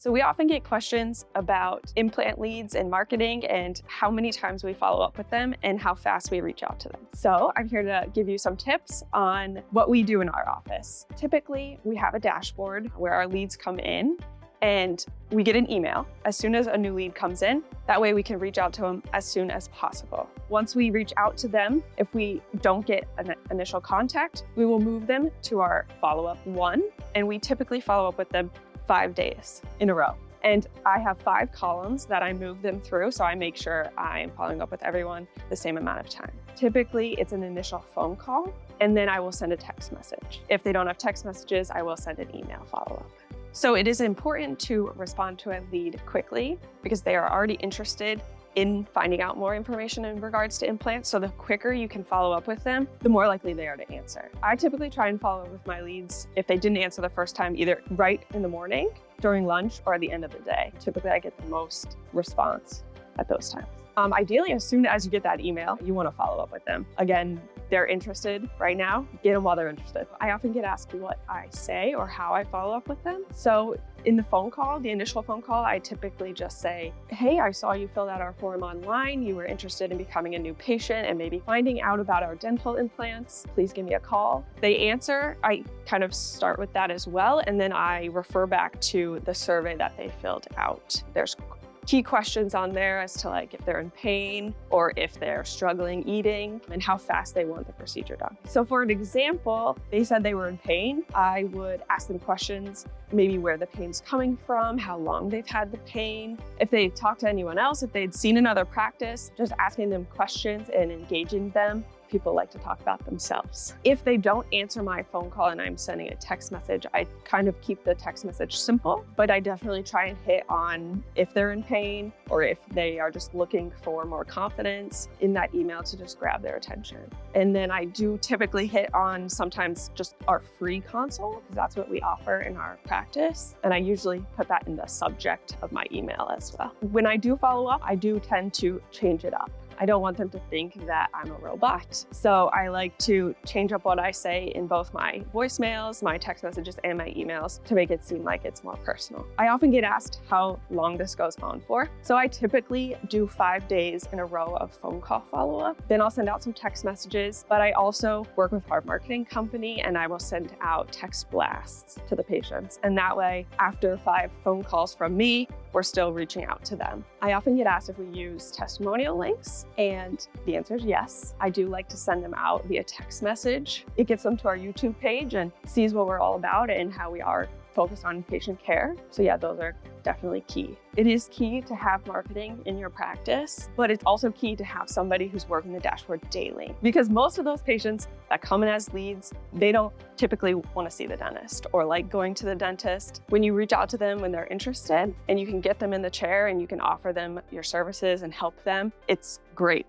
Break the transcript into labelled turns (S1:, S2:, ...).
S1: So we often get questions about implant leads and marketing and how many times we follow up with them and how fast we reach out to them. So I'm here to give you some tips on what we do in our office. Typically, we have a dashboard where our leads come in and we get an email as soon as a new lead comes in. That way we can reach out to them as soon as possible. Once we reach out to them, if we don't get an initial contact, we will move them to our follow-up 1, and we typically follow up with them 5 days in a row. And I have 5 columns that I move them through, so I make sure I'm following up with everyone the same amount of time. Typically, it's an initial phone call, and then I will send a text message. If they don't have text messages, I will send an email follow-up. So it is important to respond to a lead quickly because they are already interested in finding out more information in regards to implants. So the quicker you can follow up with them, the more likely they are to answer. I typically try and follow up with my leads if they didn't answer the first time, either right in the morning, during lunch, or at the end of the day. Typically, I get the most response at those times. Ideally, as soon as you get that email, you want to follow up with them. Again, they're interested right now, get them while they're interested. I often get asked what I say or how I follow up with them. So in the phone call, the initial phone call, I typically just say, hey, I saw you filled out our form online. You were interested in becoming a new patient and maybe finding out about our dental implants. Please give me a call. They answer, I kind of start with that as well. And then I refer back to the survey that they filled out. There's key questions on there as to like if they're in pain or if they're struggling eating and how fast they want the procedure done. So for an example, they said they were in pain. I would ask them questions, maybe where the pain's coming from, how long they've had the pain, if they talked to anyone else, if they'd seen another practice, just asking them questions and engaging them. People like to talk about themselves. If they don't answer my phone call and I'm sending a text message, I kind of keep the text message simple, but I definitely try and hit on if they're in pain or if they are just looking for more confidence in that email to just grab their attention. And then I do typically hit on sometimes just our free consult, because that's what we offer in our practice. And I usually put that in the subject of my email as well. When I do follow up, I do tend to change it up. I don't want them to think that I'm a robot. So I like to change up what I say in both my voicemails, my text messages, and my emails to make it seem like it's more personal. I often get asked how long this goes on for. So I typically do 5 days in a row of phone call follow-up. Then I'll send out some text messages, but I also work with our marketing company and I will send out text blasts to the patients. And that way, after 5 phone calls from me, we're still reaching out to them. I often get asked if we use testimonial links, and the answer is yes. I do like to send them out via text message. It gets them to our YouTube page and sees what we're all about and how we are focused on patient care. So yeah, those are definitely key. It is key to have marketing in your practice, but it's also key to have somebody who's working the dashboard daily, because most of those patients that come in as leads, they don't typically want to see the dentist or like going to the dentist. When you reach out to them when they're interested and you can get them in the chair and you can offer them your services and help them, it's great.